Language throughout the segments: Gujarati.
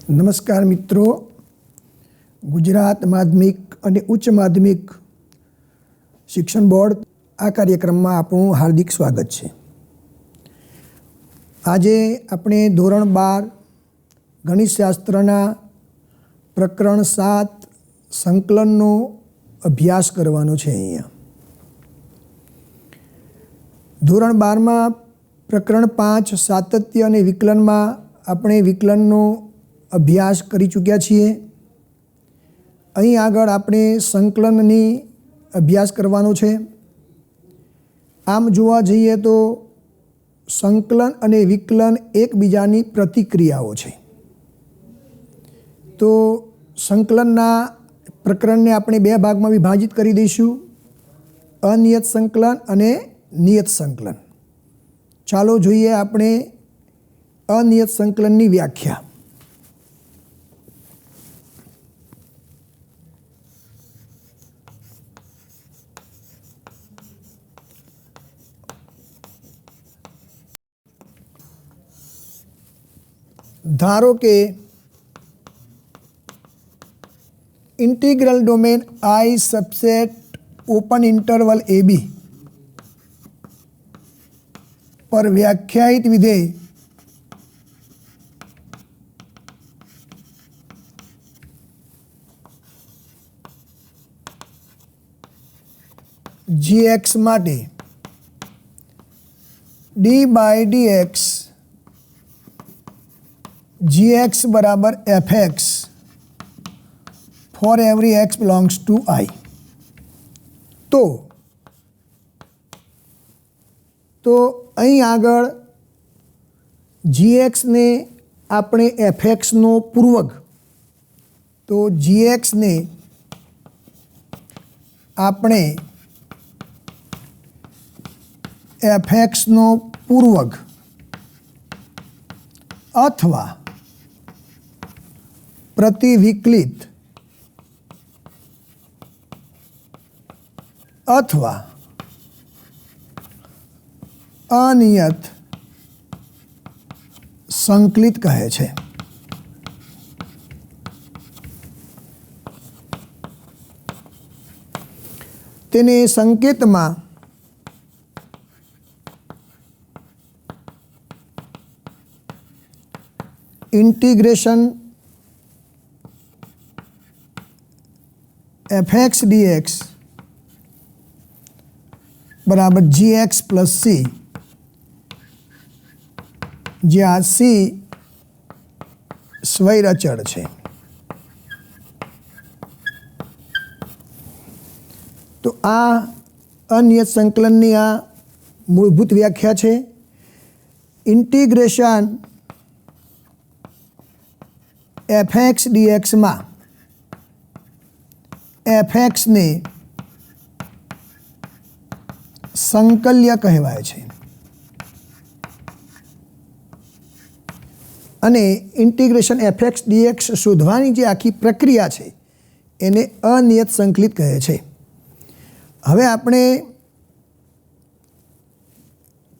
નમસ્કાર મિત્રો, ગુજરાત માધ્યમિક અને ઉચ્ચ માધ્યમિક શિક્ષણ બોર્ડ આ કાર્યક્રમમાં આપણું હાર્દિક સ્વાગત છે. આજે આપણે ધોરણ 12 ગણિતશાસ્ત્રના પ્રકરણ 7 સંકલનનો અભ્યાસ કરવાનો છે. અહીંયા ધોરણ 12માં પ્રકરણ 5 સાતત્ય અને વિકલનમાં આપણે વિકલનનો અભ્યાસ કરી ચૂક્યા છીએ. અહીં આગળ આપણે સંકલનની અભ્યાસ કરવાનો છે. આમ જોવા જઈએ તો સંકલન અને વિકલન એકબીજાની પ્રતિક્રિયાઓ છે. તો સંકલનના પ્રકરણને આપણે બે ભાગમાં વિભાજિત કરી દઈશું, અનિયત સંકલન અને નિયત સંકલન. ચાલો જોઈએ આપણે અનિયત સંકલનની વ્યાખ્યા. ધારો કે integral domain I subset open interval AB પર વ્યાખ્યાયિત વિધેય gx માટે d/dx gx બરાબર fx for every x belongs to I. તો અહીં આગળ gxને આપણે fxનો પૂર્વક, તો gxને આપણે fxનો પૂર્વક અથવા પ્રતિવિકલિત અથવા અનિયત સંકલિત કહે છે. તેને સંકેતમાં ઇન્ટિગ્રેશન fx dx બરાબર gx પ્લસ c, જ્યાં c સ્વૈરચળ છે. તો આ અનિયત સંકલનની આ મૂળભૂત વ્યાખ્યા છે. ઇન્ટિગ્રેશન fx dxમાં fxને સંકલ્ય કહેવાય છે અને ઇન્ટિગ્રેશન fx dx શોધવાની જે આખી પ્રક્રિયા છે એને અનિયત સંકલિત કહે છે. હવે આપણે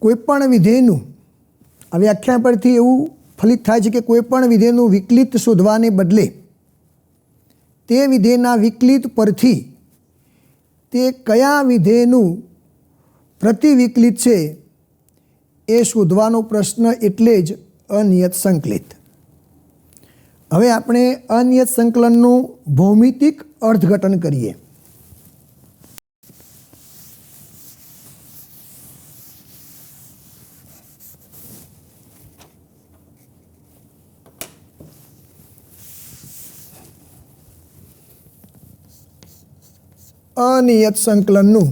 કોઈપણ વિધેયનું, આ વ્યાખ્યા પરથી એવું ફલિત થાય છે કે કોઈપણ વિધેયનું વિકલિત શોધવાને બદલે તે વિધેયના વિકલિત પરથી તે કયા વિધેયનું પ્રતિવિકલિત છે એ શોધવાનો પ્રશ્ન, એટલે જ અનિયત સંકલિત. હવે આપણે અનિયત સંકલનનું ભૌમિતિક અર્થઘટન કરીએ. અનિયત સંકલનનું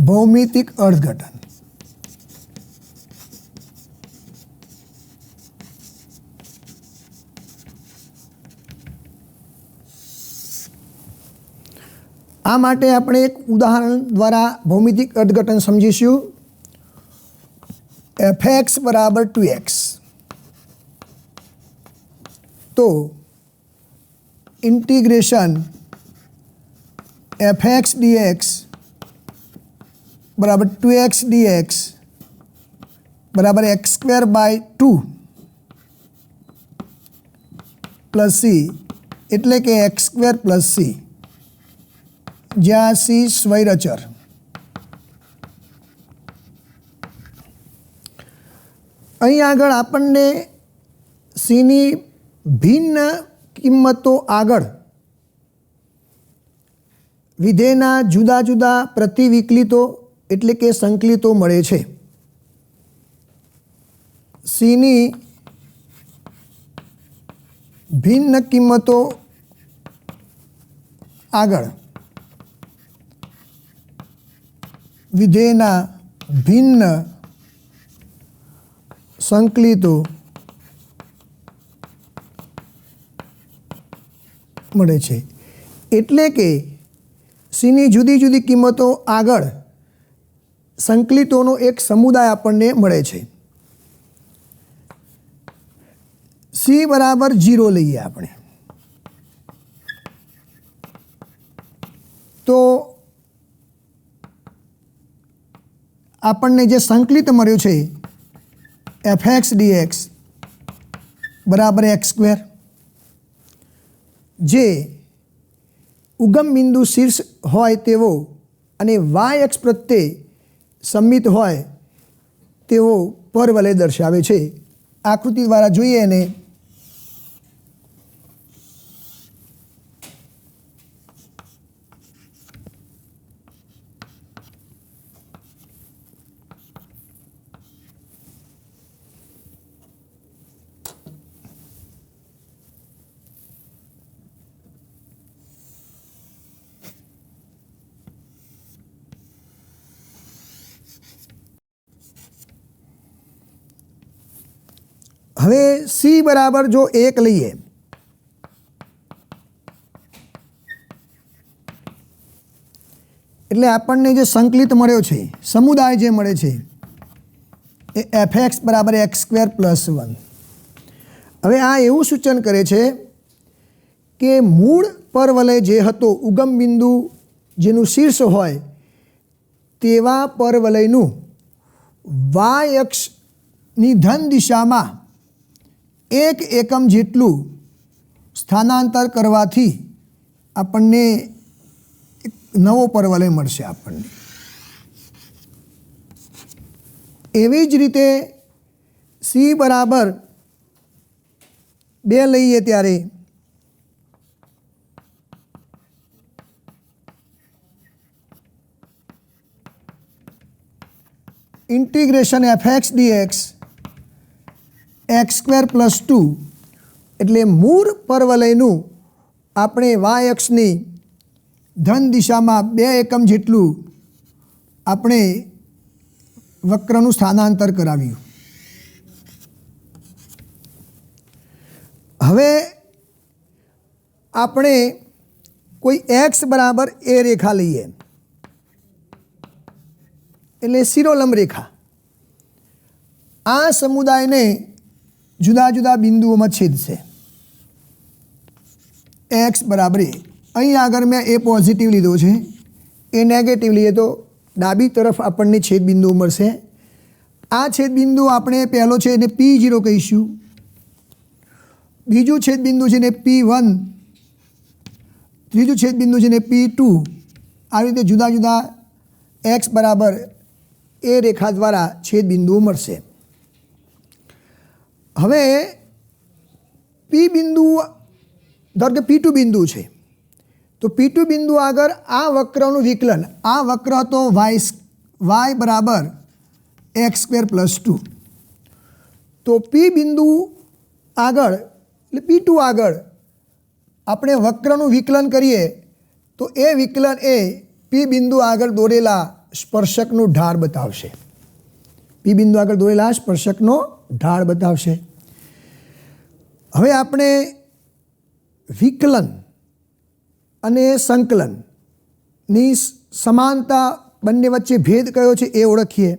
ભૌમિતિક અર્થઘટન. આ માટે આપણે એક ઉદાહરણ દ્વારા ભૌમિતિક અર્થઘટન સમજીશું. fx બરાબર 2x, તો ઇન્ટિગ્રેશન fx dx बराबर 2x dx बराबर x²/2 प्लस c એટલે કે x² પ્લસ c, જ્યાં c સ્વૈરચર. અહીં આગળ આપણને cની ભિન્ન કિંમતો આગળ વિધેયના જુદા જુદા પ્રતિવિકલિતો એટલે કે સંકલિતો મળે છે. cની ભિન્ન કિંમતો આગળ વિધેયના ભિન્ન સંકલિતો મળે છે. એટલે કે cની જુદી જુદી કિંમતો આગળ સંકલિતોનો એક સમુદાય આપણને મળે છે. c બરાબર 0 લઈએ આપણે, તો આપણને જે સંકલિત મળ્યું છે fx dx બરાબર x², જે ઉગમ બિંદુ શીર્ષ હોય તેવો અને y અક્ષ પ્રત્યે સંમિત હોય તેવો પરવલય દર્શાવે છે. આકૃતિ દ્વારા જોઈએ એને હવે c બરાબર જો 1 લઈએ એટલે આપણને જે સંકલિત મળ્યો છે, સમુદાય જે મળે છે એ fx બરાબર x² પ્લસ 1. હવે આ એવું સૂચન કરે છે કે મૂળ પરવલય જે હતો, ઉગમ બિંદુ જેનું શીર્ષ હોય તેવા પરવલયનું y અક્ષની ધન દિશામાં 1 એકમ જેટલું સ્થાનાંતર કરવાથી આપણને એક નવો પરવલય મળશે આપણને. એવી જ રીતે c બરાબર 2 લઈએ ત્યારે integration fx dx x² plus 2 એટલે મૂળ પરવલયનું આપણે y અક્ષની ધન દિશામાં 2 એકમ જેટલું આપણે વક્રનું સ્થાનાંતર કરાવ્યું. હવે આપણે કોઈ x બરાબર a રેખા લઈએ એટલે શિરોલંબ રેખા. આ સમુદાયને જુદા જુદા બિંદુઓમાં છેદશે. x બરાબર a, અહીં આગળ મેં a પોઝિટિવ લીધો છે, એ નેગેટિવ લઈએ તો ડાબી તરફ આપણને છેદ બિંદુ મળશે. આ છેદ બિંદુ આપણે પહેલો છે એને P0 કહીશું, બીજું છેદ બિંદુ છે ને P1, ત્રીજું છેદ બિંદુ છે ને P2. આવી રીતે જુદા જુદા x બરાબર એ રેખા દ્વારા છેદ બિંદુઓ મળશે. હવે P બિંદુ ધારો કે P2 બિંદુ છે, તો P2 બિંદુ આગળ આ વક્રનું વિકલન, આ વક્ર હતો y બરાબર x² પ્લસ 2. તો P બિંદુ આગળ એટલે P2 આગળ આપણે વક્રનું વિકલન કરીએ તો એ વિકલન એ P બિંદુ આગળ દોરેલા સ્પર્શકનું ઢાળ બતાવશે. P બિંદુ આગળ દોરેલા સ્પર્શકનો ઢાળ બતાવશે. હવે આપણે વિકલન અને સંકલનની સમાનતા, બંને વચ્ચે ભેદ કયો છે એ ઓળખીએ.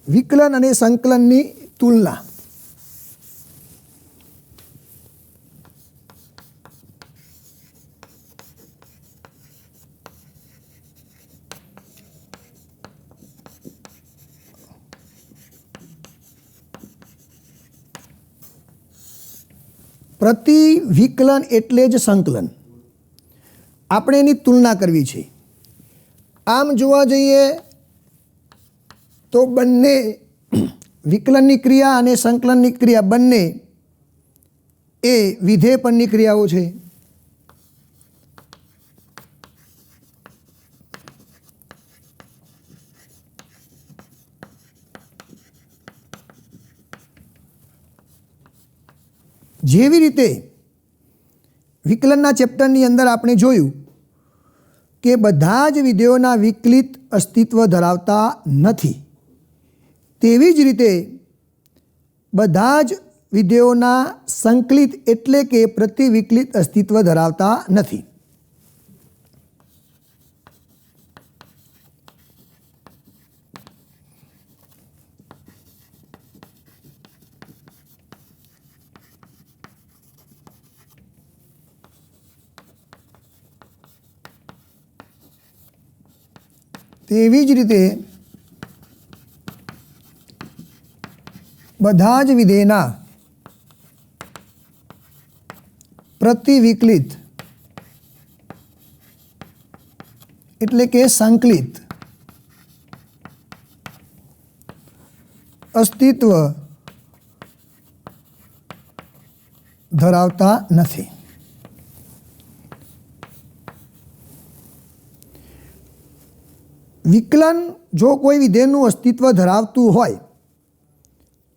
વિકલન અને સંકલનની તુલના. પ્રતિવિકલન એટલે જ સંકલન. આપણે એની તુલના કરવી છે. આમ જોવા જઈએ તો બંને વિકલનની ક્રિયા અને સંકલનની ક્રિયા બંને એ વિધેય પરની ક્રિયાઓ છે. જેવી રીતે વિકલનના ચેપ્ટરની અંદર આપણે જોયું કે બધા જ વિધેયોના વિકલિત અસ્તિત્વ ધરાવતા નથી, તેવી જ રીતે બધા જ વિધેયોના સંકલિત એટલે કે પ્રતિવિકલિત અસ્તિત્વ ધરાવતા નથી. તેવી જ રીતે બધા જ વિધેયના પ્રતિવિકલિત એટલે કે સંકલિત અસ્તિત્વ ધરાવતા નથી. વિકલન જો કોઈ વિધેયનું અસ્તિત્વ ધરાવતું હોય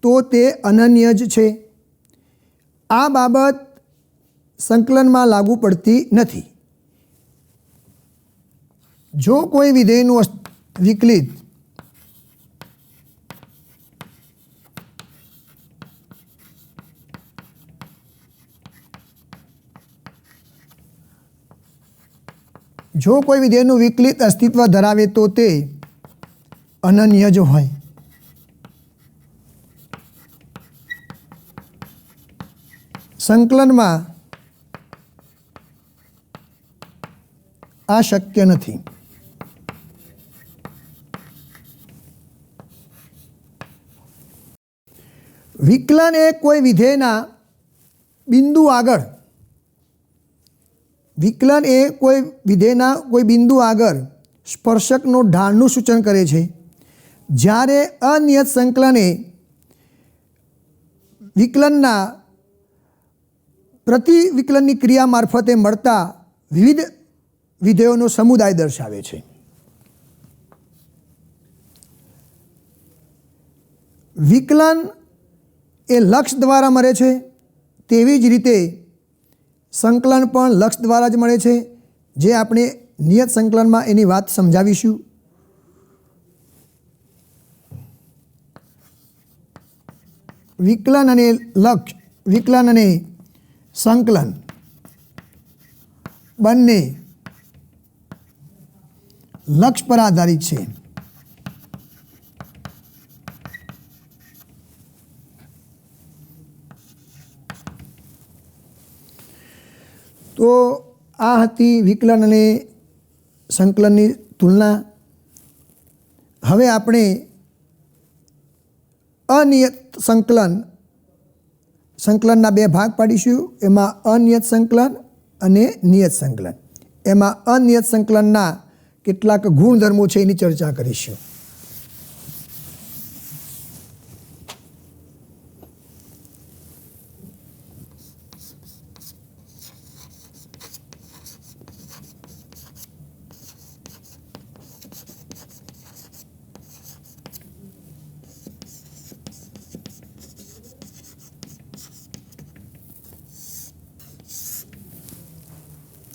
તો તે અનન્ય જ છે. આ બાબત સંકલનમાં લાગુ પડતી નથી. જો કોઈ વિધેયનું વિકલિત વિકલિત અસ્તિત્વ ધરાવે તો તે અનન્ય જ હોય. સંકલનમાં આ શક્ય નથી. વિકલન એ કોઈ વિધેયના બિંદુ આગળ સ્પર્શકનો ઢાળનું સૂચન કરે છે, જ્યારે અનિયત સંકલન એ વિકલનના પ્રતિવિકલનની ક્રિયા મારફતે મળતા વિવિધ વિધેયોનો સમુદાય દર્શાવે છે. વિકલન એ લક્ષ દ્વારા મળે છે, તેવી જ રીતે સંકલન પણ લક્ષ દ્વારા જ મળે છે, જે આપણે નિયત સંકલનમાં એની વાત સમજાવીશું. વિકલન અને સંકલન બંને લક્ષ પર આધારિત છે. તો આ હતી વિકલન અને સંકલનની તુલના. હવે આપણે અનિયત સંકલનના બે ભાગ પાડીશું. એમાં અનિયત સંકલન અને નિયત સંકલન. એમાં અનિયત સંકલનના કેટલાક ગુણધર્મો છે એની ચર્ચા કરીશું.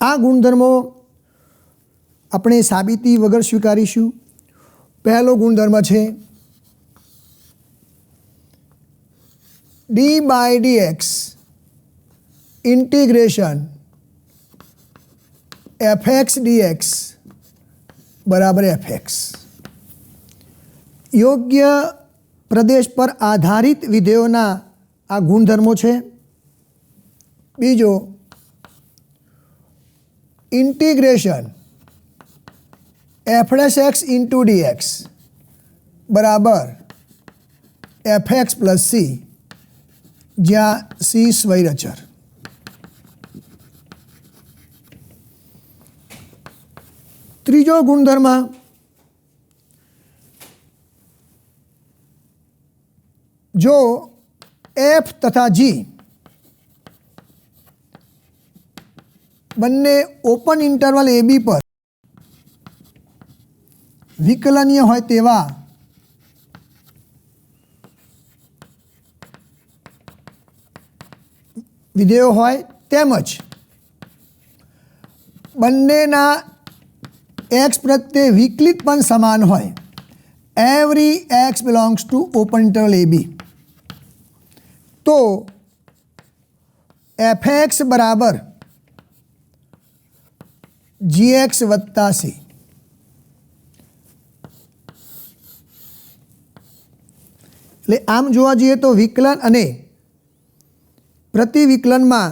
આ ગુણધર્મો આપણે સાબિતી વગર સ્વીકારીશું. પહેલો ગુણધર્મ છે d/dx ઇન્ટિગ્રેશન fx dx બરાબર fx. યોગ્ય પ્રદેશ પર આધારિત વિધેયોના આ ગુણધર્મો છે। બીજો ઇન્ટિગ્રેશન f'(x) ઇન્ટુ dx બરાબર fx પ્લસ c, જ્યાં c સ્વૈરચર। ત્રીજો ગુણધર્મ જો f તથા g બંને ઓપન ઇન્ટરવલ ab પર વિકલનીય હોય તેવા વિધેયો હોય તેમજ બંનેના x પ્રત્યે વિકલિત પણ સમાન હોય, every x belongs to open interval ab, તો fx બરાબર gx વત્તા c। એટલે આમ જોવા જઈએ તો વિકલન અને પ્રતિવિકલનમાં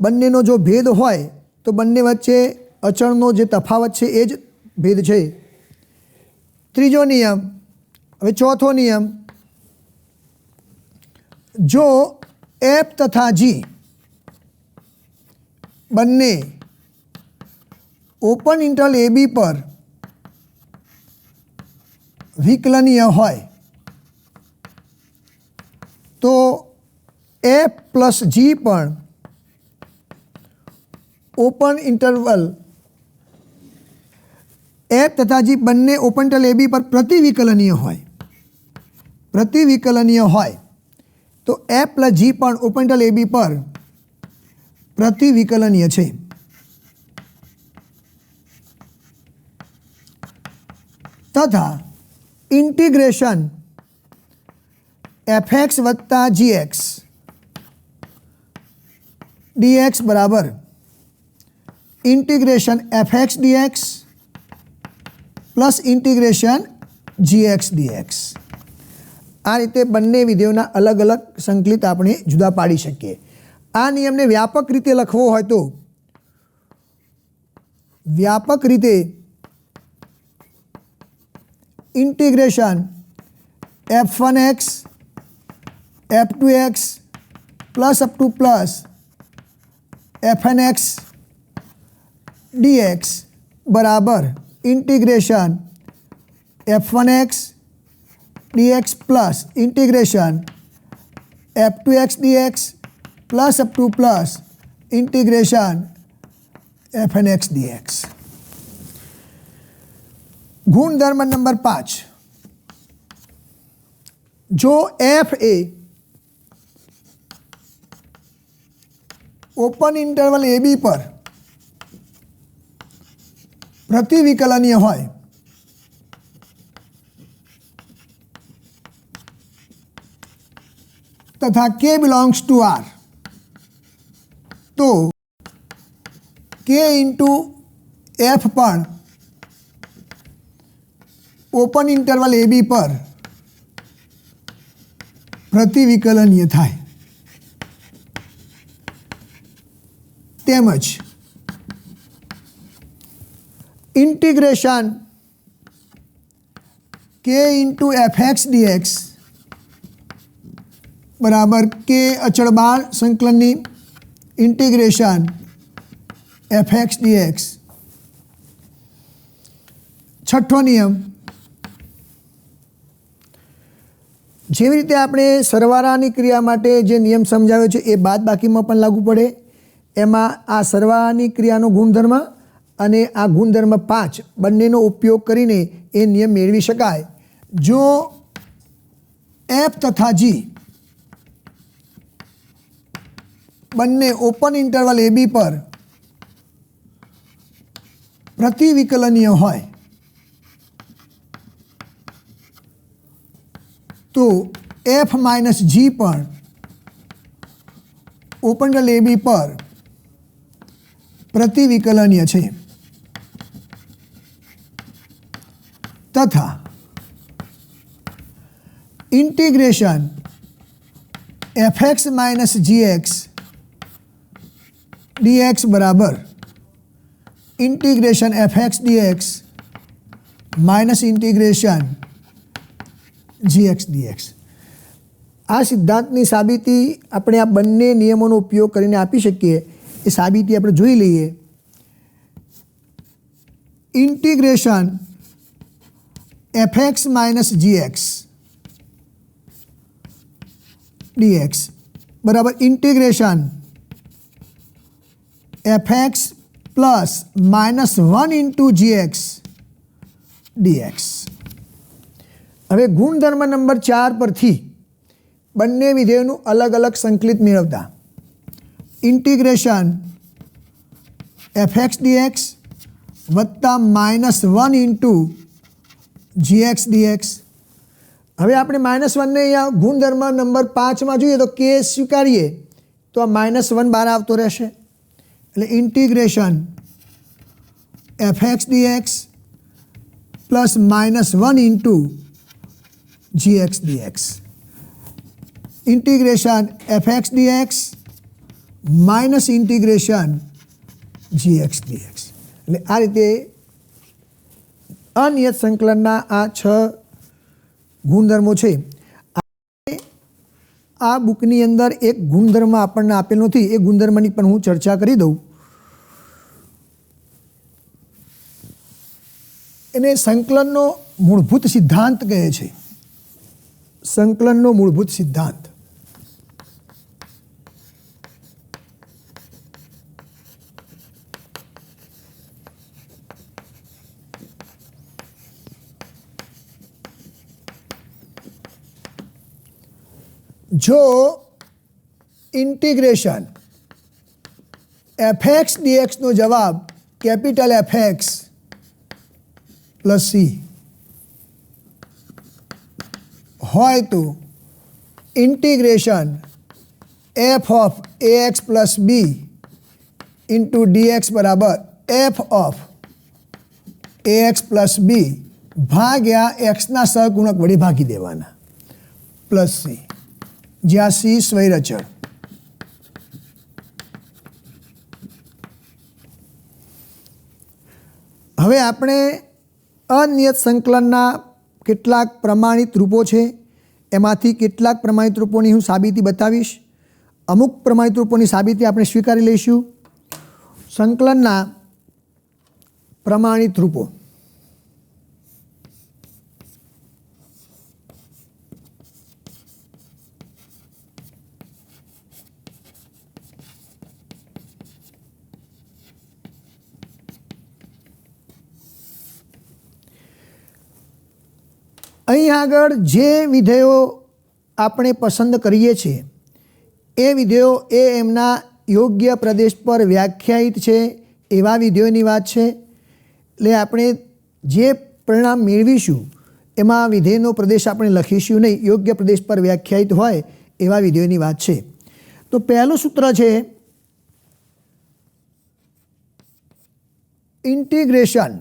બંનેનો જો ભેદ હોય તો બંને વચ્ચે અચળનો જે તફાવત છે એ જ ભેદ છે। ત્રીજો નિયમ। હવે ચોથો નિયમ, જો f તથા g બંને ઓપન ઇન્ટરવલ ab પર વિકલનીય હોય તો f પ્લસ g પણ ઓપન ઇન્ટરવલ f તથા g બંને ઓપન ઇન્ટરવલ ab પર પ્રતિવિકલનીય હોય તો f પ્લસ g પણ ઓપન ઇન્ટરવલ ab પર પ્રતિવિકલનીય છે। તથા ઇન્ટિગ્રેશન fx વત્તા gx dx બરાબર integration fx dx plus integration gx dx। આ રીતે બંને વિધેયોના અલગ અલગ સંકલિત આપણે જુદા પાડી શકીએ। આ નિયમને વ્યાપક રીતે લખવો હોય તો વ્યાપક રીતે integration f1x f2x plus up to plus fnx dx બરાબર integration f1x dx plus integration f2x dx plus up to plus integration fnx dx। ગુણધર્મ નંબર 5, જો f એ ઓપન ઇન્ટરવલ ab પર પ્રતિવિકલનીય હોય તથા k બિલોંગ્સ ટુ r, તો k ઇન્ટુ f પણ ઓપન ઇન્ટરવલ ab પર પ્રતિવિકલનીય થાય। તેમજ integration k into fx dx બરાબર k અચળ બાર સંકલનની ઇન્ટિગ્રેશન fx dx। છઠ્ઠો નિયમ, જેવી રીતે આપણે સરવાળાની ક્રિયા માટે જે નિયમ સમજાવ્યો છે એ બાદબાકીમાં પણ લાગુ પડે। એમાં આ સરવાળાની ક્રિયાનો ગુણધર્મ અને આ ગુણધર્મ 5 બંનેનો ઉપયોગ કરીને એ નિયમ મેળવી શકાય। જો f તથા g બંને ઓપન ઇન્ટરવલ ab પર પ્રતિવિકલનીય હોય તો f માઇનસ g પણ ઓપન ઇન્ટરવલ ab પર પ્રતિવિકલનીય છે। તથા integration fx minus gx dx बराबर integration fx dx minus integration gx dx। આ સિદ્ધાંતની સાબિતી આપણે આ બંને નિયમોનો ઉપયોગ કરીને આપી શકીએ। એ સાબિતી આપણે જોઈ લઈએ। Integration fx minus gx dx बराबर integration fx plus minus 1 into gx dx। હવે ગુણધર્મ નંબર 4 પરથી બંને વિધેયોનું અલગ અલગ સંકલિત મેળવતા इंटीग्रेशन fx dx वत्ता -1 इंटू gx dx। હવે આપણે -1 ને અહીંયા ગુણધર્મ નંબર 5 માં જોઈએ તો કે સ્વીકારીએ તો આ -1 બહાર આવતો રહેશે એટલે integration fx dx plus -1 into gx dx। Integration fx dx minus integration gx dx। એટલે આ રીતે અનિયત સંકલનના આ 6 ગુણધર્મો છે। આ બુકની અંદર એક ગુણધર્મ આપણને આપેલ નથી, એ ગુણધર્મની પણ હું ચર્ચા કરી દઉં। એને સંકલનનો મૂળભૂત સિદ્ધાંત કહે છે। સંકલનનો મૂળભૂત સિદ્ધાંત जो इंटीग्रेशन fx dx નો જવાબ કેપિટલ fx પ્લસ c હોય તો integration f of ax plus b into dx बराबर f of ax plus b Bhagya x ना सहगुणक वडे भागी देवाना प्लस c જ્યાં c સ્વૈરચળ। હવે આપણે અનિયત સંકલનના કેટલાક પ્રમાણિત રૂપો છે, એમાંથી કેટલાક પ્રમાણિત રૂપોની હું સાબિતી બતાવીશ। અમુક પ્રમાણિત રૂપોની સાબિતી આપણે સ્વીકારી લઈશું। સંકલનના પ્રમાણિત રૂપો અહીં આગળ જે વિધેયો આપણે પસંદ કરીએ છીએ એ વિધેયો એ એમના યોગ્ય પ્રદેશ પર વ્યાખ્યાયિત છે એવા વિધેયોની વાત છે। એટલે આપણે જે પરિણામ મેળવીશું એમાં વિધેયનો પ્રદેશ આપણે લખીશું નહીં, યોગ્ય પ્રદેશ પર વ્યાખ્યાયિત હોય એવા વિધેયોની વાત છે। તો પહેલું સૂત્ર છે integration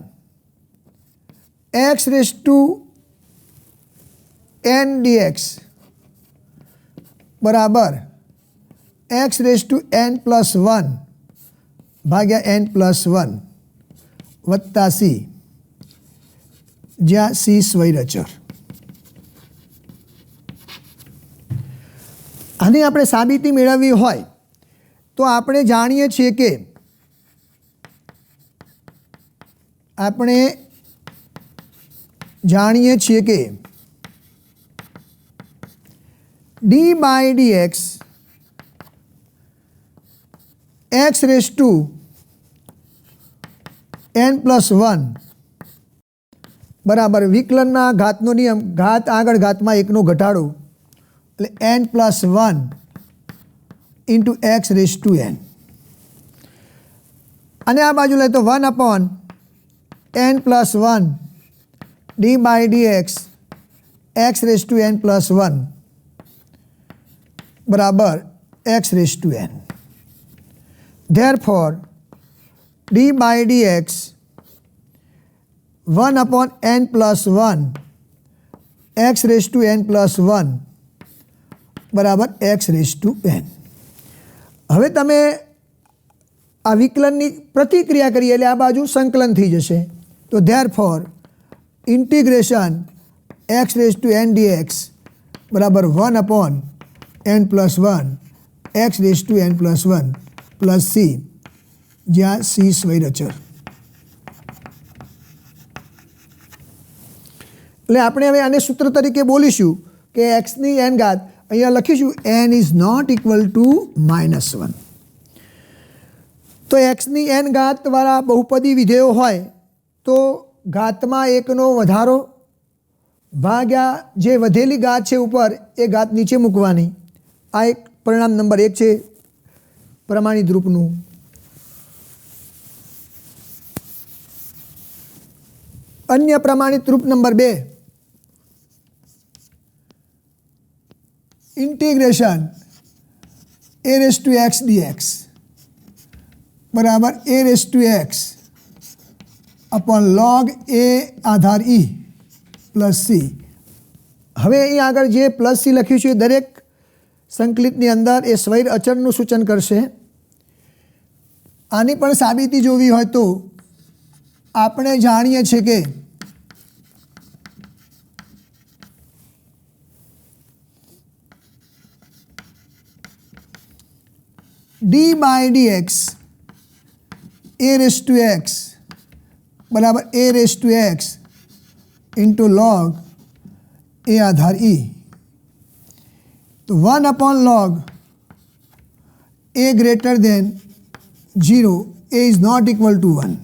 x raise to n dx बराबर x raise to n plus 1 भाग्या n प्लस 1 वत्ता c જ્યાં c સ્વૈરચર। આની આપણે સાબિતી મેળવવી હોય તો આપણે જાણીએ છીએ કે d by dx x raise to n plus 1 बराबर विकलनना घातनो नियम घात आगळ घातमां एकनो घटाडो એટલે n plus 1 into x raise to n અને આ બાજુ લઈએ તો 1 upon n plus 1 d by dx x raise to n plus 1 बराबर x raise to n। Therefore d by dx 1 upon n plus 1 x raise to n plus 1 बराबर एक्स रेस टू एन। हवे तमे आ विकलननी प्रतिक्रिया करीए એટલે આ બાજુ સંકલન થઈ જશે। તો therefore integration x raise to n dx बराबर 1 upon n plus 1 x raise to n plus 1 plus c, જ્યાં सी સ્વૈરચર। એટલે આપણે હવે આને સૂત્ર તરીકે બોલીશું કે એક્સની એન ઘાત અહીંયા લખીશું n is not equal to -1। તો એક્સની એન ઘાતવાળા બહુપદી વિધેયો હોય તો ઘાતમાં એકનો વધારો ભાગ્યા જે વધેલી ઘાત છે ઉપર એ ઘાત નીચે મૂકવાની। આ એક પરિણામ નંબર 1 છે પ્રમાણિત રૂપનું। अन्य प्रमाणित रूप number 2 integration a raise to x dx बराबर a raise to x upon log a आधार ई प्लस सी। हवे अहीं आगळ जे प्लस सी लख्युं छे दरेक संकलितनी अंदर ए स्वैर अचरનું સૂચન કરશે। આની પણ સાબિતી જોવી હોય તો આપણે જાણીએ છીએ કે d by d x a raise to x बराबर a raise to x into log a आधार ई। तो 1 upon log a greater than 0 a is not equal to 1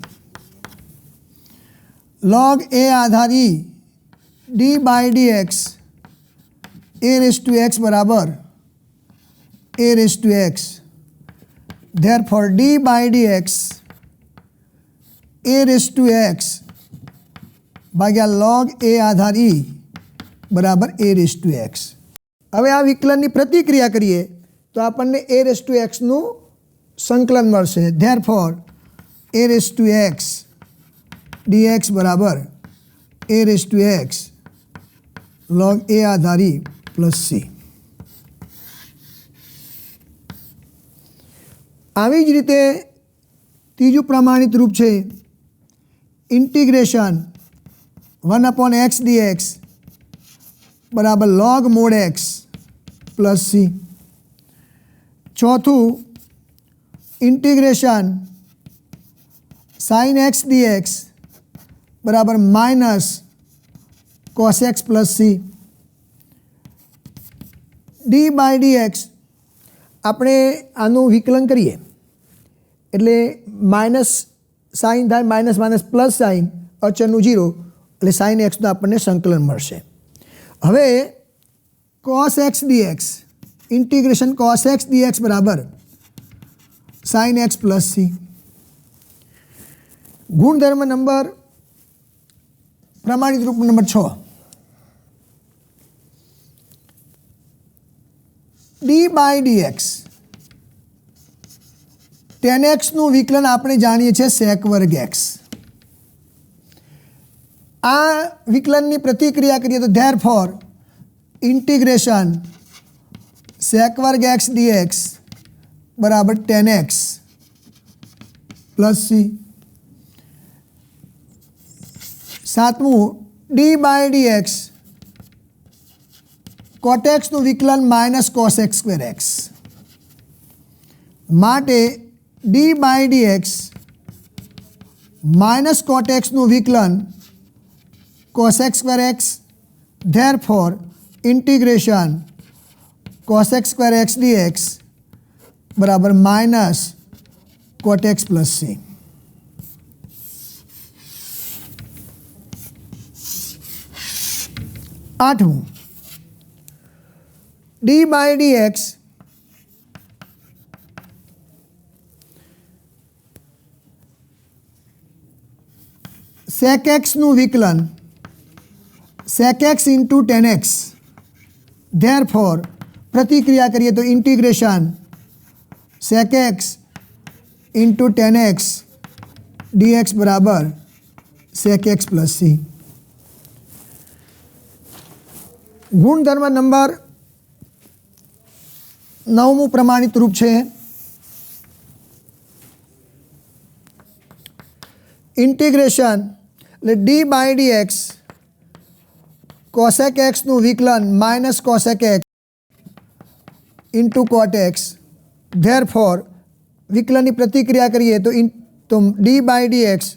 log a आधार e d by d x a raise to x बराबर a raise to x. Therefore d by dx a race to x भाग्या log a आधार e बराबर a रेस टू x। હવે આ વિકલનની પ્રતિક્રિયા કરીએ તો આપણને a રેસ ટુ x નું સંકલન મળશે। Therefore a raise to x dx बराबर a raise to x log a आधार e प्लस c। આવી જ રીતે ત્રીજું પ્રમાણિત રૂપ છે ઇન્ટિગ્રેશન 1 अपॉन एक्स dx बराबर log mod x plus c। चौथું इंटीग्रेशन sin x dx बराबर minus cos x plus c। d by dx આપણે આનું વિકલન કરીએ એટલે માઇનસ સાઇન થાય માઇનસ માઇનસ પ્લસ સાઇન અચરનું 0 એટલે સાઇન એક્સનું આપણને સંકલન મળશે। હવે cos x dx integration cos x dx बराबर sin x प्लस c। गुणधर्म नंबर प्रमाणित रूप number 6 d by dx tan x નું વિકલન આપણે જાણીએ છીએ sec વર્ગ x। આ વિકલનની પ્રતિક્રિયા કરીએ તો therefore इंटीग्रेशन sec वर्ग x dx बराबर tan x प्लस c। सातमું d by dx cot x નું વિકલન minus cos x square x માટે d by dx minus cot x નું વિકલન cos x square x। therefore integration cos x square x dx बराबर minus cot x plus c। आठमું d by dx sec x નું વિકલન sec x into tan x। therefore प्रतिक्रिया करिए तो integration sec x into tan x dx बराबर sec x प्लस c। ગુણધર્મ નંબર 9 પ્રમાણિત રૂપ છે ઇન્ટિગ્રેશન એટલે d by d x cosec એક્સનું વિકલન minus cosec x into cot x. Therefore વિકલનની પ્રતિક્રિયા કરીએ તો d by d x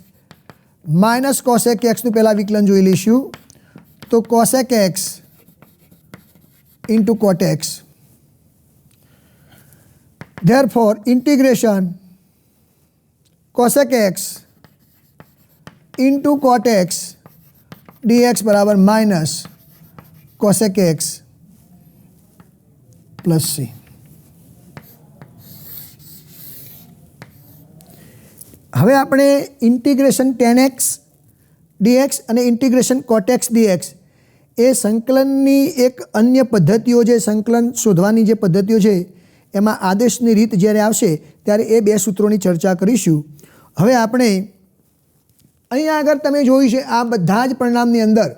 minus cosec એક્સનું પહેલાં વિકલન જોઈ લઈશું. તો cosec x into cot x. Therefore integration cosec x into cot x dx બરાબર minus cosec x plus c. હવે આપણે ઇન્ટિગ્રેશન ટેન એક્સ ડીએક્સ અને ઇન્ટિગ્રેશન કોટેક્સ ડીએક્સ એ સંકલનની એક અન્ય પદ્ધતિઓ જે સંકલન શોધવાની જે પદ્ધતિઓ છે એમાં આદેશની રીત જ્યારે આવશે ત્યારે એ બે સૂત્રોની ચર્ચા કરીશું. હવે આપણે અહીંયા આગળ તમે જોયું છે આ બધા જ પરિણામની અંદર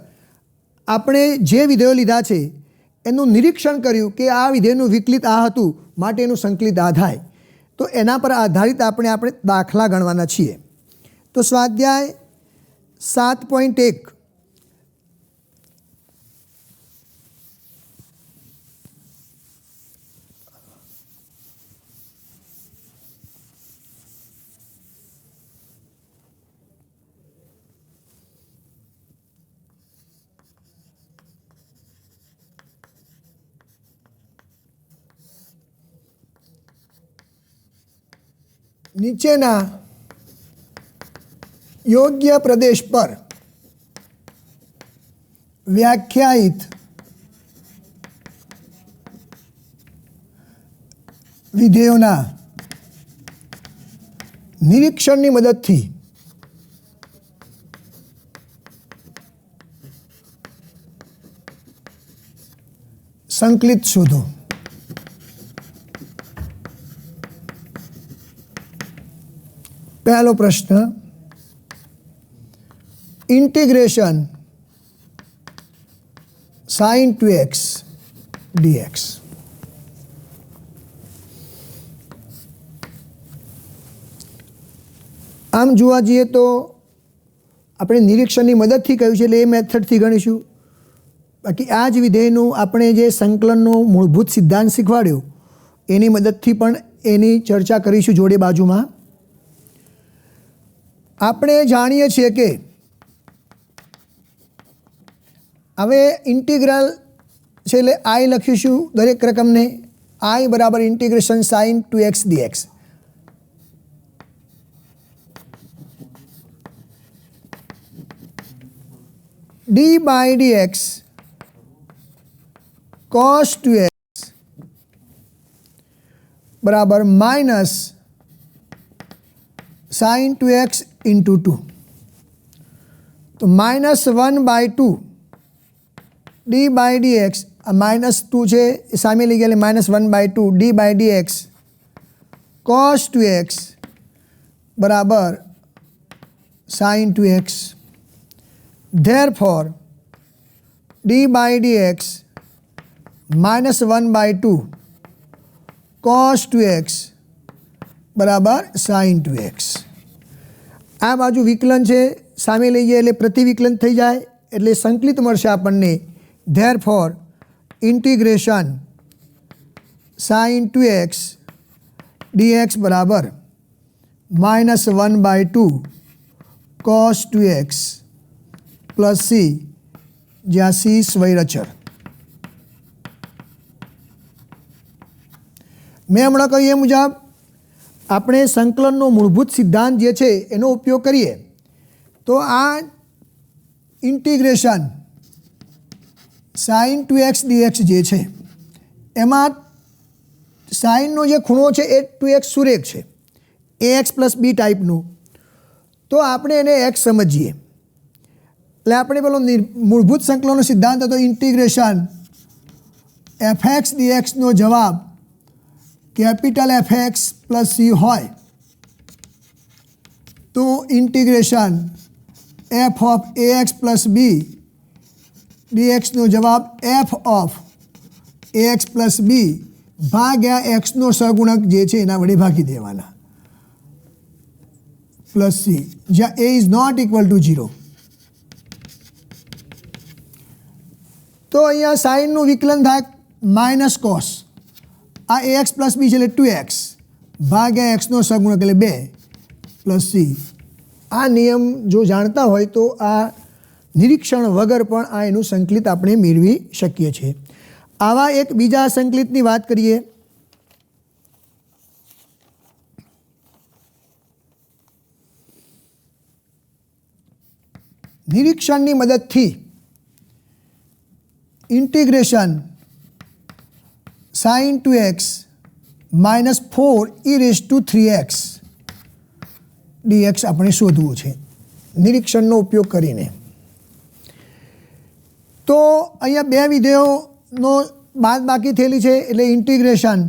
આપણે જે વિધેયો લીધા છે એનું નિરીક્ષણ કર્યું કે આ વિધેયનું વિકલિત આ હતું માટે એનું સંકલિત આ થાય. તો એના પર આધારિત આપણે દાખલા ગણવાના છીએ. તો સ્વાધ્યાય 7.1 નીચેના યોગ્ય પ્રદેશ પર વ્યાખ્યાયિત વિધેયોના નિરીક્ષણની મદદથી સંકલિત શોધો. પહેલો પ્રશ્ન ઇન્ટિગ્રેશન સાઇન 2x dx. આમ જોવા જઈએ તો આપણે નિરીક્ષણની મદદથી કહ્યું છે એટલે એ મેથડથી ગણીશું. બાકી આ જ વિધેયનું આપણે જે સંકલનનો મૂળભૂત સિદ્ધાંત શીખવાડ્યો એની મદદથી પણ એની ચર્ચા કરીશું જોડે બાજુમાં. આપણે જાણીએ છીએ કે હવે ઇન્ટિગ્રલ છે એટલે આઈ લખીશું દરેક રકમને. આઈ બરાબર integration sine 2x dx. D by dx cos 2x બરાબર માઇનસ સાઇન 2x ઇન્ટુ 2. તો -1/2 ડી બાય dx આ -2 છે એ સામે લઈ ગયા -1/2 D by dx cos 2x બરાબર sine 2x. Therefore d by dx -1/2 cos 2x બરાબર સાઇન 2x. આ બાજુ વિકલન છે સામે લઈ જઈએ એટલે પ્રતિવિકલન થઈ જાય એટલે સંકલિત મળશે આપણને. Therefore integration sine 2x dx બરાબર -1/2 cos 2x પ્લસ સી જ્યાં સી સ્વૈરચર. મેં હમણાં કહ્યું એ મુજબ આપણે સંકલનનો મૂળભૂત સિદ્ધાંત જે છે એનો ઉપયોગ કરીએ તો આ ઇન્ટિગ્રેશન સાઇન 2x dx જે છે એમાં સાઇનનો જે ખૂણો છે એ 2x સુરેખ છે ax પ્લસ બી ટાઈપનું. તો આપણે એને x સમજીએ એટલે આપણે પેલો મૂળભૂત સંકલનનો સિદ્ધાંત હતો ઇન્ટિગ્રેશન fx dxનો જવાબ કેપિટલ fx પ્લસ સી હોય તો integration f of ax plus b dxનો જવાબ f of ax plus b ભાગ્યા એક્સનો સહગુણક જે છે એના વડે ભાગી દેવાના પ્લસ સી, જ્યાં એ ઇઝ નોટ ઇક્વલ ટુ 0. તો અહીંયા સાઇનનું વિકલન થાય માઇનસ કોસ, આ ax પ્લસ બી છે એટલે 2x ભાગ્યા એક્સનો સહગુણક એટલે 2 પ્લસ સી. આ નિયમ જો જાણતા હોય તો આ નિરીક્ષણ વગર પણ આ એનું સંકલિત આપણે મેળવી શકીએ છીએ. આવા એક બીજા સંકલિતની વાત કરીએ. નિરીક્ષણની મદદથી integration sin 2x minus 4e⁻³ dx આપણે શોધવું છે નિરીક્ષણનો ઉપયોગ કરીને. તો અહીંયા બે વિધેયોનો બાદબાકી થયેલી છે એટલે integration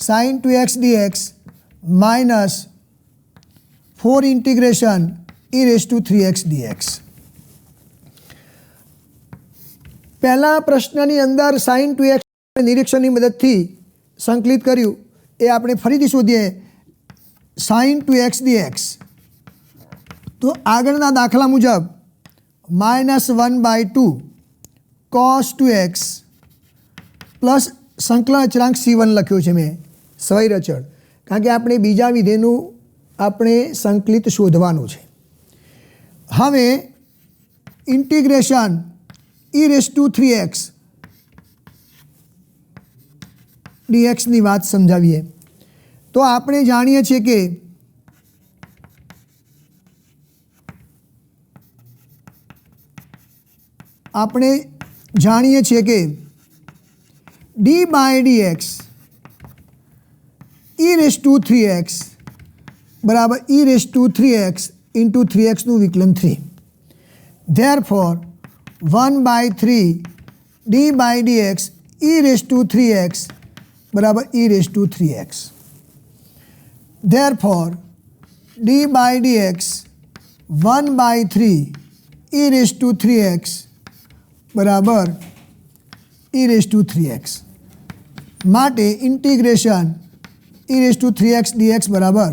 sin 2x dx minus 4 integration e⁻³ dx. પહેલા પ્રશ્નની અંદર sin 2x નિરીક્ષણની મદદથી સંકલિત કર્યું એ આપણે ફરીથી શોધીએ sin 2x dx. તો આગળના દાખલા મુજબ -1/2 cos 2x પ્લસ સંકલન અચળાંક c1 લખ્યો છે મેં સ્વૈરચળ, કારણ કે આપણે બીજા વિધેયનું આપણે સંકલિત શોધવાનું છે. હવે ઇન્ટિગ્રેશન e⁻³ dxની વાત સમજાવીએ. તો આપણે જાણીએ છીએ કે d/dx e⁻³ બરાબર e⁻³ ઇન્ટુ 3xનું વિકલન 3. ધેરફોર 1/3 d/dx e⁻³ બરાબર e⁻³x. ધેરફોર d/dx 1/3 e⁻³ બરાબર e⁻³ માટે ઇન્ટિગ્રેશન e⁻³ dx બરાબર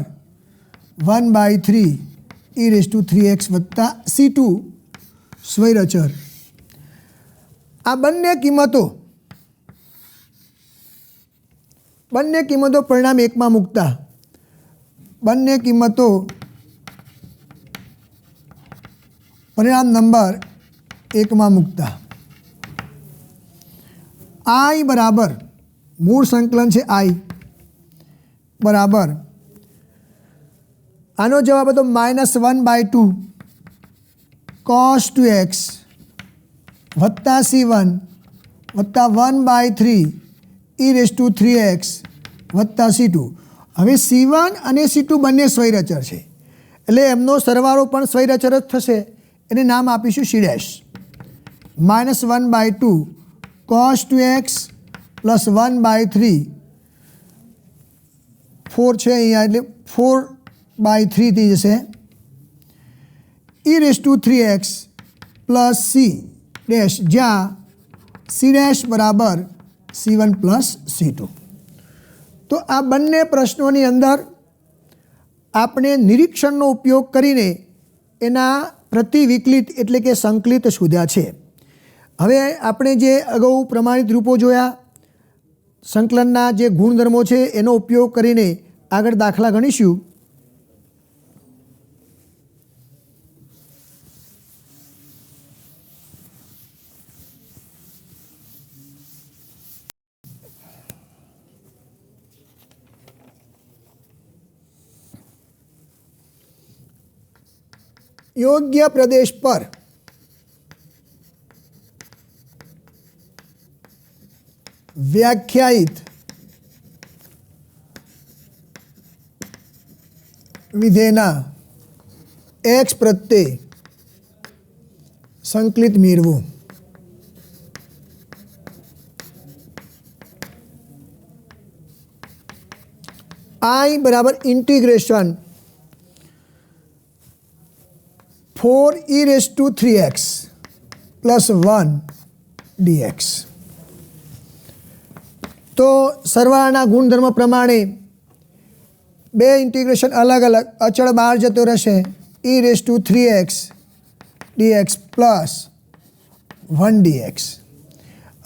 1/3 e⁻³ વત્તા c2 સ્વૈરચર. આ બંને કિંમતો પરિણામ 1માં મૂકતા પરિણામ નંબર 1માં મૂકતા i બરાબર મૂળ સંકલન છે i બરાબર આનો જવાબ હતો -1/2 cos 2x વત્તા c1 વત્તા 1/3 e⁻³ વત્તા c2. હવે c1 અને c2 બંને સ્વૈરચર છે એટલે એમનો સરવાળો પણ સ્વૈરચર જ થશે, એને નામ આપીશું c'. -1/2 cos 2x પ્લસ 1/3 4 છે અહીંયા એટલે 4/3 થઈ જશે e⁻³ પ્લસ c ડેશ, જ્યાં c' બરાબર c1 પ્લસ c2. તો આ બંને પ્રશ્નોની અંદર આપણે નિરીક્ષણનો ઉપયોગ કરીને એના પ્રતિવિકલિત એટલે કે સંકલિત શોધ્યા છે. હવે આપણે જે અગાઉ પ્રમાણિત રૂપો જોયા, સંકલનના જે ગુણધર્મો છે એનો ઉપયોગ કરીને આગળ દાખલા ગણીશું. યોગ્ય પ્રદેશ પર વ્યાખ્યાયિત વિધેયના x પ્રત્યે સંકલિત મેળવો. i બરાબર ઇન્ટિગ્રેશન 4e⁻³ +1 dx. તો સરવાળાના ગુણધર્મ પ્રમાણે બે ઇન્ટિગ્રેશન અલગ અલગ, અચળ બહાર જતો રહેશે, e3x dx + 1 dx.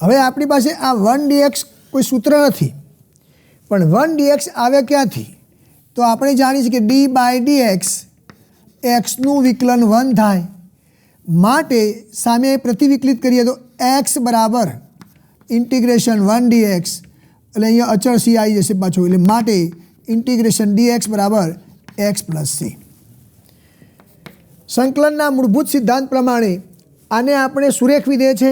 હવે આપણી પાસે આ 1 dx કોઈ સૂત્ર નથી, પણ 1 dx આવે ક્યાંથી? તો આપણે જાણીએ છીએ કે d/dx xનું વિકલન 1 થાય, માટે સામે પ્રતિવિકલિત કરીએ તો x બરાબર ઇન્ટિગ્રેશન 1 dx, એટલે અહીંયા અચળ c આવી જશે પાછું, એટલે માટે ઇન્ટિગ્રેશન dx બરાબર x + c. સંકલનના મૂળભૂત સિદ્ધાંત પ્રમાણે આને આપણે સુરેખ વિધેય છે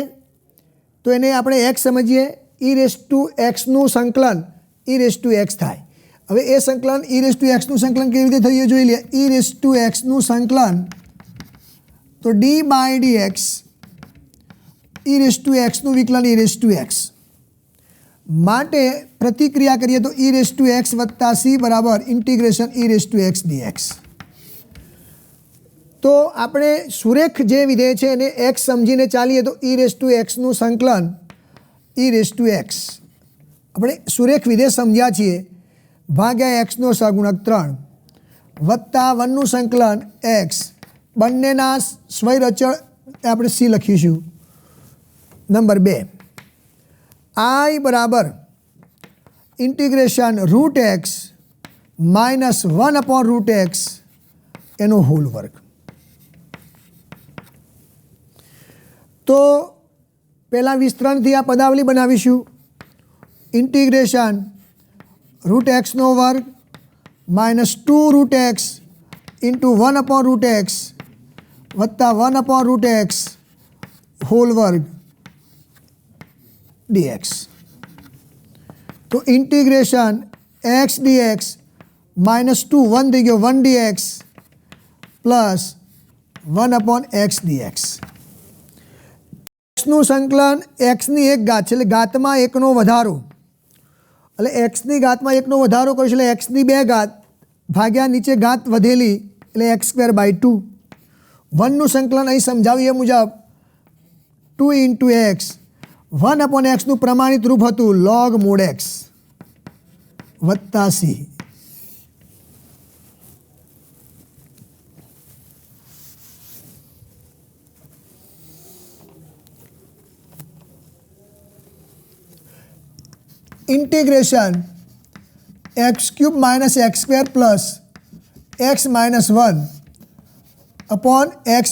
તો એને આપણે x સમજીએ, e⁻xનું સંકલન e⁻x થાય. હવે એ સંકલન e⁻xનું સંકલન કેવી રીતે થયું જોઈ લે. e⁻xનું સંકલન તો d/dx e⁻xનું વિકલન e⁻x, માટે પ્રતિક્રિયા કરીએ તો e⁻x + c બરાબર ઇન્ટિગ્રેશન e⁻x dx. તો આપણે સુરેખ જે વિધેય છે એને x સમજીને ચાલીએ તો e⁻xનું સંકલન e⁻x, આપણે સુરેખ વિધેય સમજ્યા છીએ, ભાગ્યા xનો સહગુણક 3 વત્તા 1નું સંકલન x, બંનેના સ્વૈર અચળ આપણે c લખીશું. નંબર 2 i બરાબર ઇન્ટિગ્રેશન √x -1/√x એનો હોલ વર્ગ. તો પહેલાં વિસ્તરણથી આ પદાવલી બનાવીશું. ઇન્ટિગ્રેશન √x² -2√x × 1/√x વત્તા 1/√x હોલ વર્ગ dx. તો ઇન્ટિગ્રેશન x dx -2 1 થઈ ગયો 1 dx પ્લસ 1/x dx. xનું સંકલન xની એક ઘાત છે, એટલે ઘાતમાં એકનો વધારો, એટલે xની ઘાતમાં એકનો વધારો કરીશું એટલે xની 2 ઘાત ભાગ્યા નીચે ઘાત વધેલી એટલે x²/2. 1નું સંકલન અહીં સમજાવીએ મુજબ 2 × x, 1/xનું પ્રમાણિત રૂપ હતું log mod x વત્તા c. Integration x³ - x² plus x - 1/x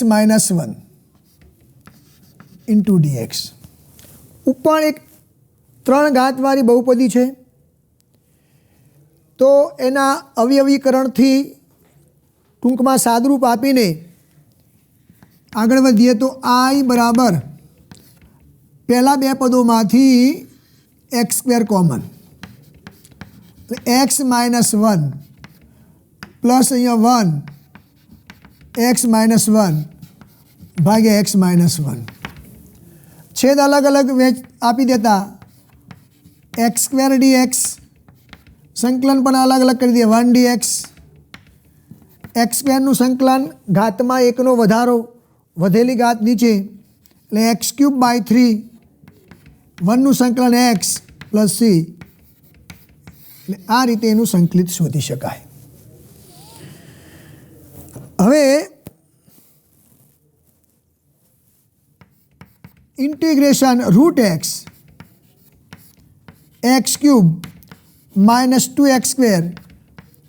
- 1 into dx. ઉપર એક 3 ઘાતવાળી બહુપદી છે, તો એના અવયવીકરણથી ટૂંકમાં સાદરૂપ આપીને આગળ વધીએ તો i બરાબર પહેલાં 2 પદોમાંથી x² કોમન, x - 1 પ્લસ અહીંયા 1 x - 1 ભાગ્યા x - 1. છેદ અલગ અલગ આપી દેતા x² dx, સંકલન પણ અલગ અલગ કરી દે 1 dx. x²નું સંકલન ઘાતમાં એકનો વધારો, વધેલી ઘાત નીચે એટલે x³/3, 1નું સંકલન x પ્લસ c, એટલે આ રીતે એનું સંકલિત શોધી શકાય. હવે ઇન્ટિગ્રેશન √x x³ -2x²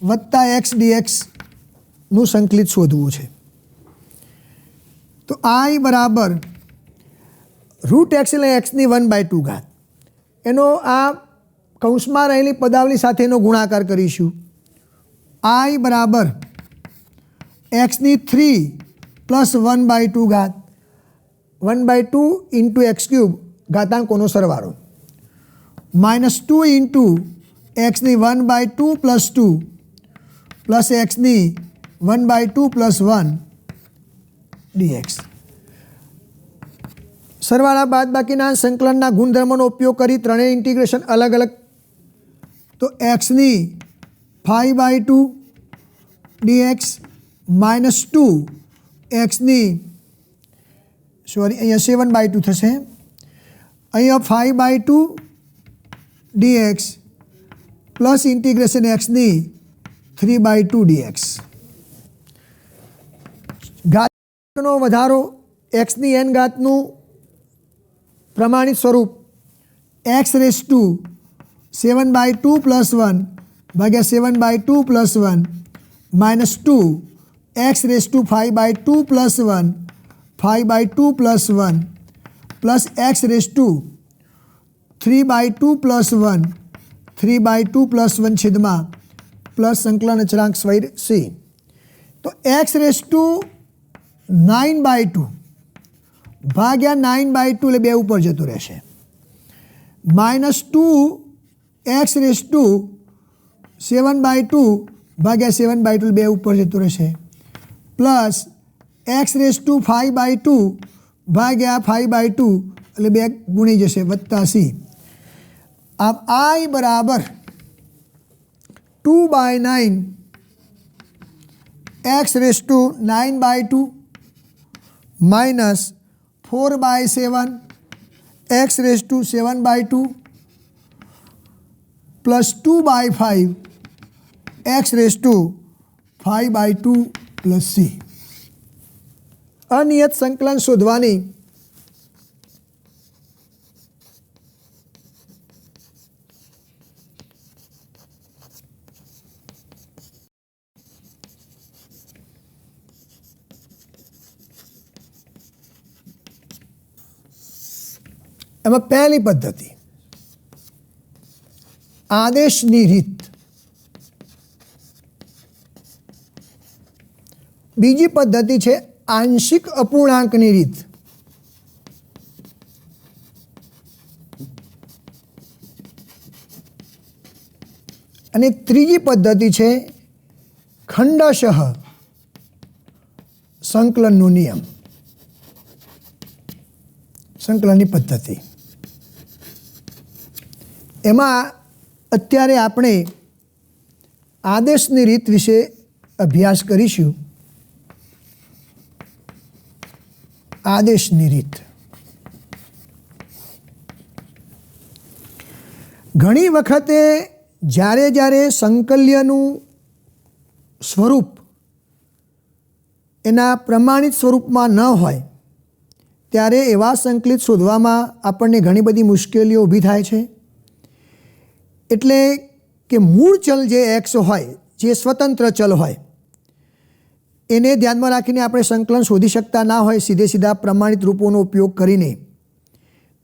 વત્તા x dx નું સંકલિત શોધવું છે. તો i બરાબર √x એટલે xની 1/2 ઘાત, એનો આ કૌંસમાં રહેલી પદાવલી સાથેનો ગુણાકાર કરીશું. i બરાબર xની 3 પ્લસ 1/2 ઘાત, 1/2 ઇન્ટુ x³ ઘાતાંકોનો સરવાળો, -2 × xની 1/2 પ્લસ 2 પ્લસ xની 1/2 પ્લસ 1 dx. સરવાળા બાદ બાકીના સંકલનના ગુણધર્મોનો ઉપયોગ કરી ત્રણેય ઇન્ટિગ્રેશન અલગ અલગ. તો xની 5/2 dx -2 xની સોરી, અહીંયા 7/2 થશે. અહીંયા 5/2 dx પ્લસ ઇન્ટિગ્રેશન એક્સની 3/2 dx. ઘાતનો વધારો એક્સની એન ઘાતનું પ્રમાણિત સ્વરૂપ એક્સ રેસ ટુ 7/2 પ્લસ 1 ભાગ્યા 7/2 plus 1 minus 2 x raise to 5/2 plus 1 5/2 plus 1 plus x raise two 3/2 plus 1 3/2 plus 1 છેદમાં પ્લસ સંકલન અચળાંક સ્વૈર સી. તો એક્સ રેસ ટુ 9/2 ભાગ્યા 9/2 એટલે 2 ઉપર જતું રહેશે. માઇનસ 2 એક્સ રેસ ટુ 7/2 ભાગ્યા 7/2 2 ઉપર જતું રહેશે. પ્લસ એક્સ રેસ ટુ 5/2 ભાગ્યા 5/2 એટલે 2 ગુણી જશે વત્તા સી. આમ આઈ બરાબર 2/9 x raise to 9/2 minus 4/7 x raise to 7/2 plus 2/5 x raise to 5/2 plus c. અનિયત સંકલન શોધવાની એમાં પહેલી પદ્ધતિ આદેશની રીત, બીજી પદ્ધતિ છે આંશિક અપૂર્ણાંકની રીત, અને ત્રીજી પદ્ધતિ છે ખંડશઃ સંકલનનો નિયમ, સંકલનની પદ્ધતિ. એમાં અત્યારે આપણે આદેશની રીત વિશે અભ્યાસ કરીશું. આદેશની રીત ઘણી વખતે જ્યારે સંકલ્યનું સ્વરૂપ એના પ્રમાણિત સ્વરૂપમાં ન હોય ત્યારે એવા સંકલિત શોધવામાં આપણને ઘણી બધી મુશ્કેલીઓ ઊભી થાય છે. એટલે કે મૂળ ચલ જે એક્સ હોય, જે સ્વતંત્ર ચલ હોય, એને ધ્યાનમાં રાખીને આપણે સંકલન શોધી શકતા ના હોય સીધા પ્રમાણિત રૂપોનો ઉપયોગ કરીને,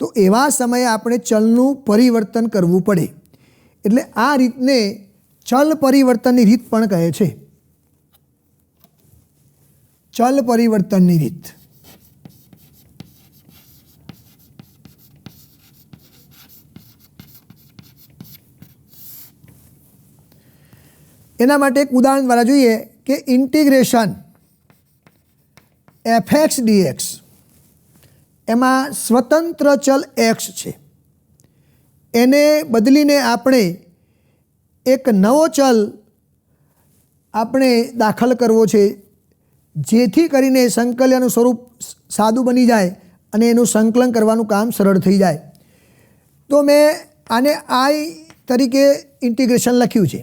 તો એવા સમયે આપણે ચલનું પરિવર્તન કરવું પડે. એટલે આ રીતને ચલ પરિવર્તનની રીત પણ કહે છે. ચલ પરિવર્તનની રીત. એના માટે એક ઉદાહરણ દ્વારા જોઈએ કે ઇન્ટિગ્રેશન એફએક્સ ડીએક્સ, એમાં સ્વતંત્ર ચલ એક્સ છે, એને બદલીને આપણે એક નવો ચલ આપણે દાખલ કરવો છે, જેથી કરીને સંકલનનું સ્વરૂપ સાદું બની જાય અને એનું સંકલન કરવાનું કામ સરળ થઈ જાય. તો મેં આને આઈ તરીકે ઇન્ટિગ્રેશન લખ્યું છે.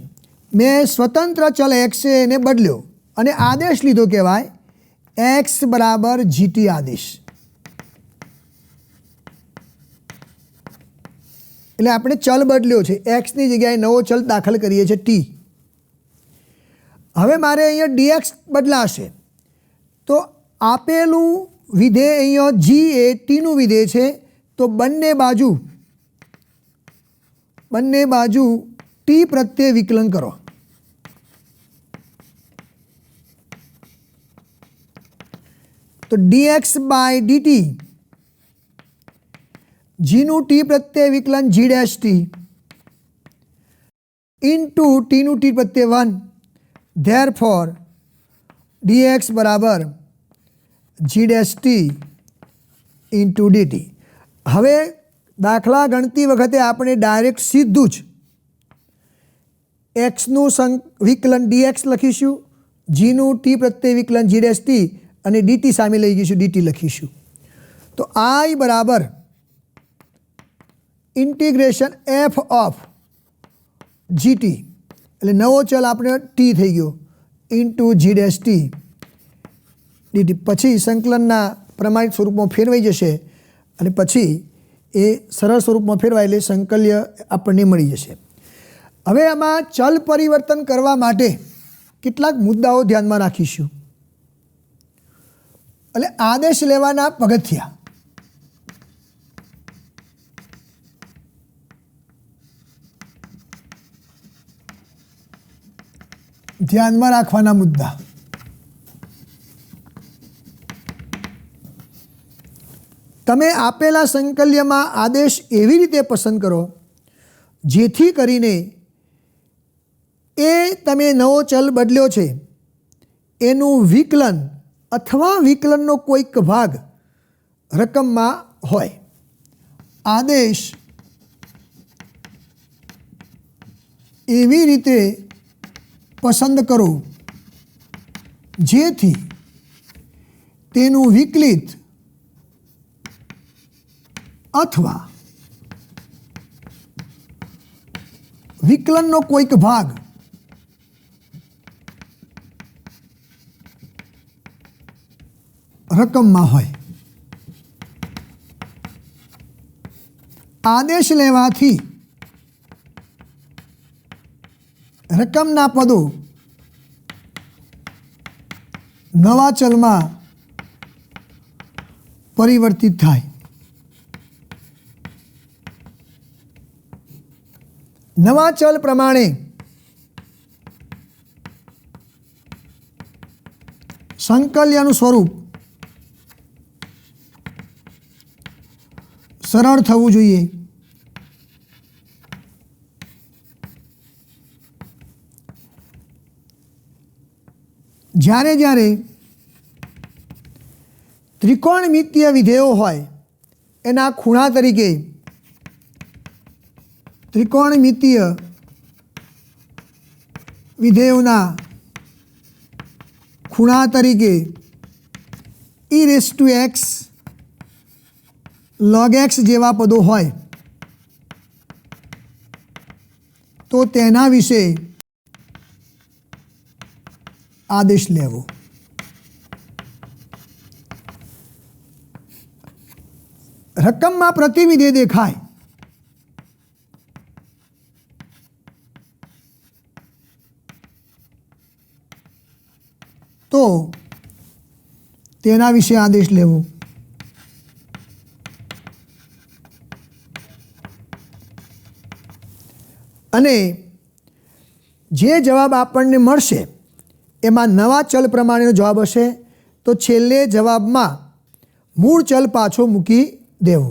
મેં સ્વતંત્ર ચલ એક્સ છે એને બદલ્યો અને આદેશ લીધો કહેવાય એક્સ બરાબર જીટી આદેશ. એટલે આપણે ચલ બદલ્યો છે, એક્સની જગ્યાએ નવો ચલ દાખલ કરીએ છીએ ટી. હવે મારે અહીંયા ડીએક્સ બદલાશે, તો આપેલું વિધેય અહીંયા જી એ ટીનું વિધેય છે, તો બંને બાજુ ટી પ્રત્યે વિકલન કરો. તો dx બાય dt જીનું ટી પ્રત્યે વિકલન જી ડેશ ટી ઇન્ટુ ટીનું ટી પ્રત્યે 1, ધેરફોર dx બરાબર g dash t into dt. હવે દાખલા ગણતી વખતે આપણે ડાયરેક્ટ સીધું જ એક્સનું વિકલન ડીએક્સ લખીશું, જીનું ટી પ્રત્યે વિકલન જી ડેશ ટી અને ડીટી સામે લઈ જઈશું, ડીટી લખીશું. તો I બરાબર ઇન્ટિગ્રેશન એફ ઓફ જીટી, એટલે નવો ચલ આપણે ટી થઈ ગયો into g dash t dt. પછી સંકલનના પ્રમાણિત સ્વરૂપમાં ફેરવાઈ જશે અને પછી એ સરળ સ્વરૂપમાં ફેરવાય એટલે સંકલ્ય આપણને મળી જશે. હવે આમાં ચલ પરિવર્તન કરવા માટે કેટલાક મુદ્દાઓ ધ્યાનમાં રાખીશું. એટલે આદેશ લેવાના પગથિયા. ધ્યાનમાં રાખવાના મુદ્દા. તમે આપેલા સંકલ્યમાં આદેશ એવી રીતે પસંદ કરો જેથી કરીને એ તમે નવો ચલ બદલ્યો છે એનું વિકલન અથવા વિકલનનો કોઈક ભાગ રકમમાં હોય. આદેશ એવી રીતે પસંદ કરો જેથી તેનું વિકલિત અથવા વિકલનનો કોઈક ભાગ રકમમાં હોય. આદેશ લેવાથી રકમના પદો નવા ચલમાં પરિવર્તિત થાય. નવા ચલ પ્રમાણે સંકલ્યનું સ્વરૂપ સરળ થવું જોઈએ. જ્યારે જ્યારે ત્રિકોણમિતીય વિધેયો હોય એના ખૂણા તરીકે ત્રિકોણમિતીય વિધેયોના ખૂણા તરીકે e⁻x log x જેવા પદો હોય તો તેના વિશે આદેશ લેવો. રકમમાં પ્રતિવિધેય દેખાય તો તેના વિશે આદેશ લેવો. અને જે જવાબ આપણને મળશે એમાં નવા ચલ પ્રમાણેનો જવાબ હશે તો છેલ્લે જવાબમાં મૂળ ચલ પાછો મૂકી દેવો.